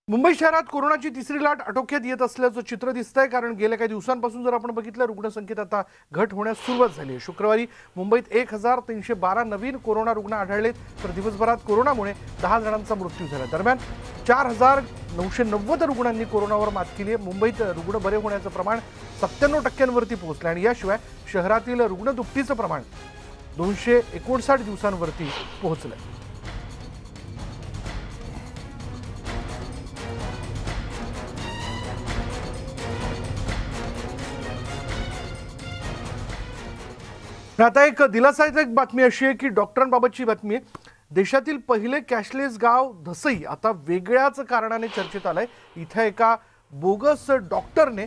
मुंबई शहरात कोरोनाची तिसरी लाट आटोक्यात येत असल्याचं चित्र दिसतंय। कारण गेल्या काही दिवसांपासून जर आपण बघितलं, रुग्णसंख्येत आता घट होण्यास सुरुवात झाली आहे। शुक्रवारी मुंबईत 1312 नवीन कोरोना रुग्ण आढळले, तर दिवसभरात कोरोनामुळे 10 जणांचा मृत्यू झाला। दरम्यान 4990 रुग्णांनी कोरोनावर मात केली आहे। मुंबईत रुग्ण बरे होण्याचं प्रमाण 97% पोहोचलं आणि याशिवाय शहरातील रुग्ण दुपटीचं प्रमाण 259 दिवसांवरती पोहोचलं। आता एक दिलासादायक बातमी अशी आहे की डॉक्टरांबाबतची बातमी आहे। देशातील पहिले कॅशलेस गाव धसई आता वेगळ्याच कारणाने चर्चेत आलंय। इथे एका बोगस डॉक्टरने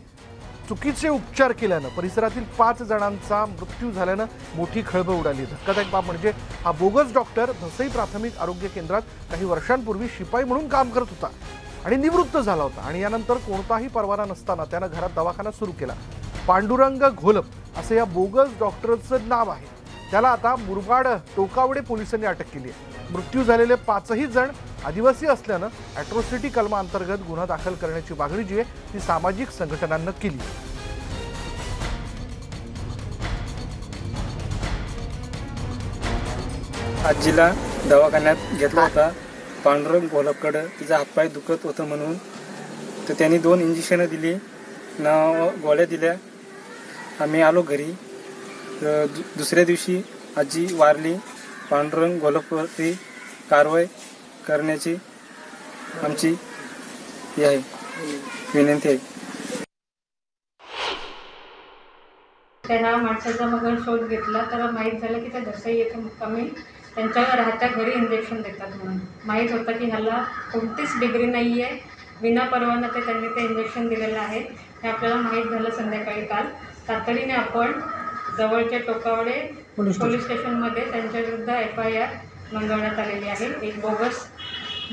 चुकीचे उपचार केल्यानं परिसरातील 5 जणांचा मृत्यू झाल्यानं मोठी खळबळ उडाली। धक्कादायक बाब म्हणजे हा बोगस डॉक्टर धसई प्राथमिक आरोग्य केंद्रात काही वर्षांपूर्वी शिपाई म्हणून काम करत होता आणि निवृत्त झाला होता आणि यानंतर कोणताही परवाना नसताना त्यानं घरात दवाखाना सुरू केला। पांडुरंग घोलप असं या बोगस डॉक्टरचं नाव आहे। त्याला आता मुरबाड टोकावडे पोलिसांनी अटक केली आहे। मृत्यू झालेले 5ही जण आदिवासी असल्यानं अॅट्रॉसिटी कलमाअंतर्गत गुन्हा दाखल करण्याची मागणी जी आहे ती सामाजिक संघटनांनी केली आहे। आजीला दवाखान्यात घेतला होता। पांडुरंग घोलपकडे तिचा हातपाय दुखत होतं म्हणून तर त्यांनी 2 इंजेक्शन दिली, गोळ्या दिल्या। आम्ही आलो घरी। दुसऱ्या दिवशी आजी वारली। पांडुरंग घोलपवरती कारवाई करण्याची आमची विनंती आहे। त्या माणसाचा मग शोध घेतला तर माहीत झालं की त्या धसई येथे मुक्कामी त्यांच्या राहत्या घरी इंजेक्शन देतात म्हणून माहीत होतं की ह्याला कोणतीच डिग्री नाही आहे। विना परवाना त्यांनी ते इंजेक्शन दिलेलं आहे हे आपल्याला माहीत झालं संध्याकाळी काल। तातडीने आपण जवळच्या टोकावडे पोलीस स्टेशनमध्ये त्यांच्या विरुद्ध FIR नोंदवण्यात आलेली आहे। एक बोगस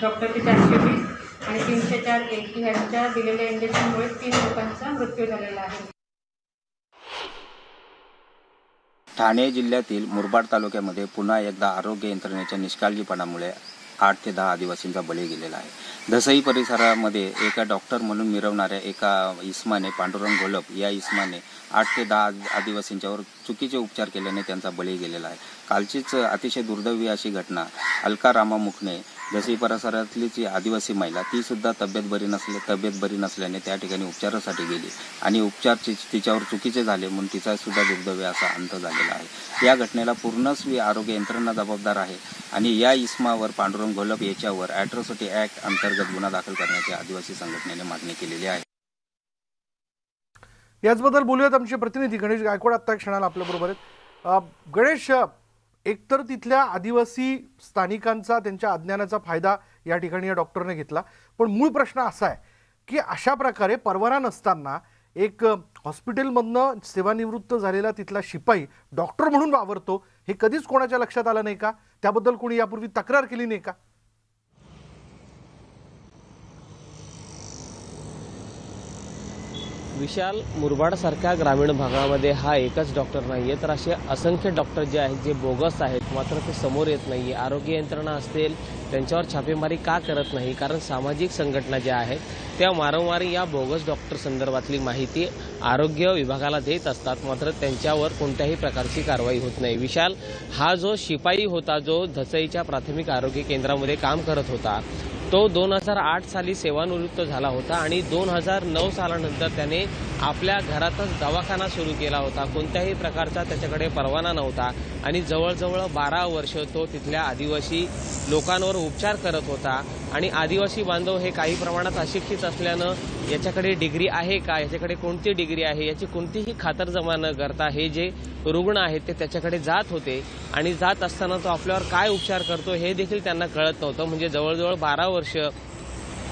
डॉक्टरची 420 आणि 304A ह्यांच्या दिलेल्या इंजेक्शनमुळे 3 लोकांचा मृत्यू झालेला आहे। ठाणे जिल्ह्यातील मुरबाड तालुक्यामध्ये पुन्हा एकदा आरोग्य यंत्रणेच्या निष्काळजीपणामुळे 8 ते 10 आदिवासींचा बळी गेलेला आहे। धसई परिसरामध्ये एका डॉक्टर म्हणून मिरवणाऱ्या एका इस्माने, पांडुरंग घोलप या इस्माने 8 ते 10 आदिवासींच्यावर चुकीचे उपचार केल्याने त्यांचा बळी गेलेला आहे। कालचीच अतिशय दुर्दैवी अशी घटना अलका रामा मुखणे, धसई परिसरातली जी आदिवासी महिला ती सुद्धा तब्येत बरी नसल्याने त्या ठिकाणी उपचारासाठी गेली आणि उपचार तिच्यावर चुकीचे झाले म्हणून तिचा सुद्धा दुर्दैवी असा अंत झालेला आहे। या घटनेला पूर्णस्वी आरोग्य यंत्रणा जबाबदार आहे आणि या इस्मावर पांडुरंग घोलप याच्यावर अॅट्रॉसिटी ॲक्ट अंतर्गत गुन्हा दाखल करण्याची आदिवासी संघटनेने मागणी केलेली आहे। याचबद्दल बोलूयात आमचे प्रतिनिधी गणेश गायकवाड आता क्षणाला आपल्या बरोबर आहेत। गणेश, एकतर तिथल्या आदिवासी स्थानिकांचा त्यांच्या अज्ञानाचा फायदा या ठिकाणी या डॉक्टरने घेतला, पण मूळ प्रश्न असा आहे की अशा प्रकारे परवाना नसताना एक हॉस्पिटलमधनं सेवानिवृत्त झालेला तिथला शिपाई डॉक्टर म्हणून वावरतो हे कधीच कोणाच्या लक्षात आलं नाही का? त्याबद्दल कोणी यापूर्वी तक्रार केली नाही का? विशाल, मुरबाडसारख्या ग्रामीण भागामध्ये हा एकच डॉक्टर नाही आहे, तर असे असंख्य डॉक्टर जे आहेत जे बोगस आहेत मात्र ते समोर येत नाही। आरोग्य यंत्रणा असतील त्यांच्यावर छापेमारी का करत नाही? कारण सामाजिक संघटना ज्या आहेत त्या वारंवार या बोगस डॉक्टर संदर्भातली माहिती आरोग्य विभागाला देत असतात, मात्र त्यांच्यावर कोणत्याही प्रकारची कारवाई होत नाही। विशाल, हा जो शिपाई होता जो धसईच्या प्राथमिक आरोग्य केंद्रामध्ये काम करत होता तो 2008 साली सेवानिवृत्त झाला होता आणि 2009 सालानंतर त्याने आपल्या घरातच दवाखाना सुरू केला होता। कोणत्याही प्रकारचा त्याच्याकडे परवाना नव्हता आणि जवळजवळ 12 वर्ष तो तिथल्या आदिवासी लोकांवर उपचार करत होता आणि आदिवासी बांधव हे काही प्रमाणात अशिक्षित असल्यानं याच्याकडे डिग्री आहे का, याच्याकडे कोणती डिग्री आहे याची कोणतीही खातरजमा न करता हे जे रुग्ण आहेत ते त्याच्याकडे जात होते आणि जात असताना तो आपल्यावर काय उपचार करतो हे देखील त्यांना कळत नव्हतं। म्हणजे जवळजवळ 12 वर्ष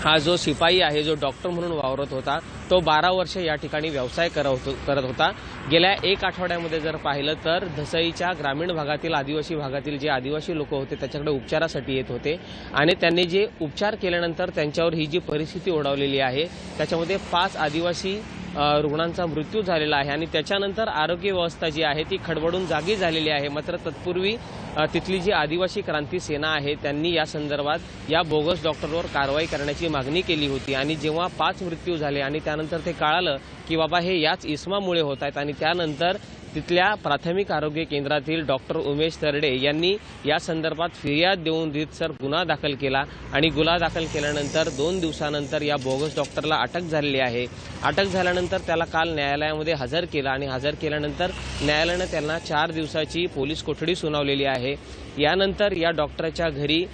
हा जो शिपाई आहे जो डॉक्टर म्हणून वावरत होता तो 12 वर्ष या ठिकाणी व्यवसाय करत होता। गेल्या 1 आठवड्यामध्ये जर पाहिलं तर धसईच्या ग्रामीण भागातील आदिवासी भागातील जे आदिवासी लोक होते त्याच्याकडे उपचारासाठी येत होते आणि त्यांनी जे उपचार केल्यानंतर त्यांच्यावर ही जी परिस्थिती ओढावलेली आहे त्याच्यामध्ये 5 आदिवासी रुग्णांचा मृत्यू झालेला आहे आणि त्याच्यानंतर आरोग्य व्यवस्था जी आहे ती खडबडून जागी झालेली आहे। मात्र तत्पूर्वी तिथली जी आदिवासी क्रांती सेना आहे त्यांनी या संदर्भात या बोगस डॉक्टरवर कारवाई करण्याची मागणी केली होती आणि जेव्हा 5 मृत्यू झाले आणि त्यानंतर ते कळालं की बाबा हे याच इस्मामुळे होत आहेत आणि त्यानंतर तिथल्या प्राथमिक आरोग्य केंद्रातील डॉक्टर उमेश तरडे यांनी या संदर्भात फिर्याद देऊन रीतसर गुन्हा दाखल केला आणि गुन्हा दाखल केल्यानंतर 2 दिवसानंतर या बोगस डॉक्टरला अटक झालेली आहे। अटक झाल्यानंतर त्याला काल न्यायालयामध्ये हजर केला आणि हजर केल्यानंतर न्यायालयाने त्यांना 4 दिवसाची पोलीस कोठडी सुनावलेली आहे। यानंतर या डॉक्टरच्या घरी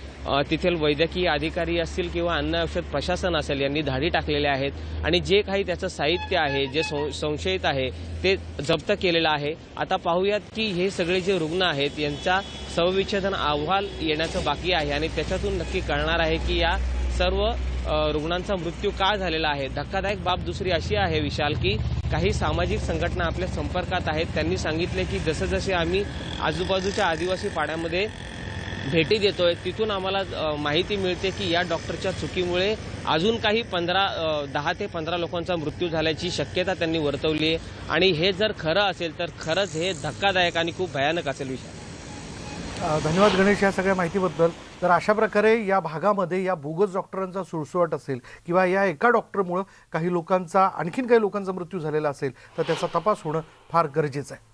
तिथील वैद्यकीय अधिकारी असतील किंवा अन्न औषध प्रशासन असेल यांनी धाडी टाकलेल्या आहेत आणि जे काही त्याचं साहित्य आहे जे संशयित आहे ते जप्त केलेलं आहे। आता पाहूयात की हे सगळे जे रुग्ण आहेत यांचा शवविच्छेदन अहवाल येण्याचं बाकी आहे आणि त्याच्यातून नक्की कळणार आहे की या सर्व रुग्णांचा मृत्यू का झालेला आहे। धक्कादायक बाब दुसरी अशी आहे विशाल की काही सामाजिक संघटना आपल्या संपर्कात आहेत। त्यांनी सांगितले की जसे जसे आम्ही आजूबाजूच्या आदिवासी पाड्यामध्ये भेटी देतोय तिथून आम्हाला माहिती मिळते की या डॉक्टरच्या चुकीमुळे अजून काही 10 ते 15 लोकांचा मृत्यू झाल्याची शक्यता त्यांनी वर्तवली आहे आणि हे जर खरं असेल तर खरंच हे धक्कादायक आणि खूप भयानक असेल विषय। धन्यवाद गणेश या सगळ्या माहितीबद्दल। तर अशा प्रकारे या भागामध्ये या बोगस डॉक्टरांचा सुळसुळाट असेल किंवा या एका डॉक्टरमुळे काही लोकांचा आणखीन काही लोकांचा मृत्यू झालेला असेल तर त्याचा तपास होणं फार गरजेचं आहे।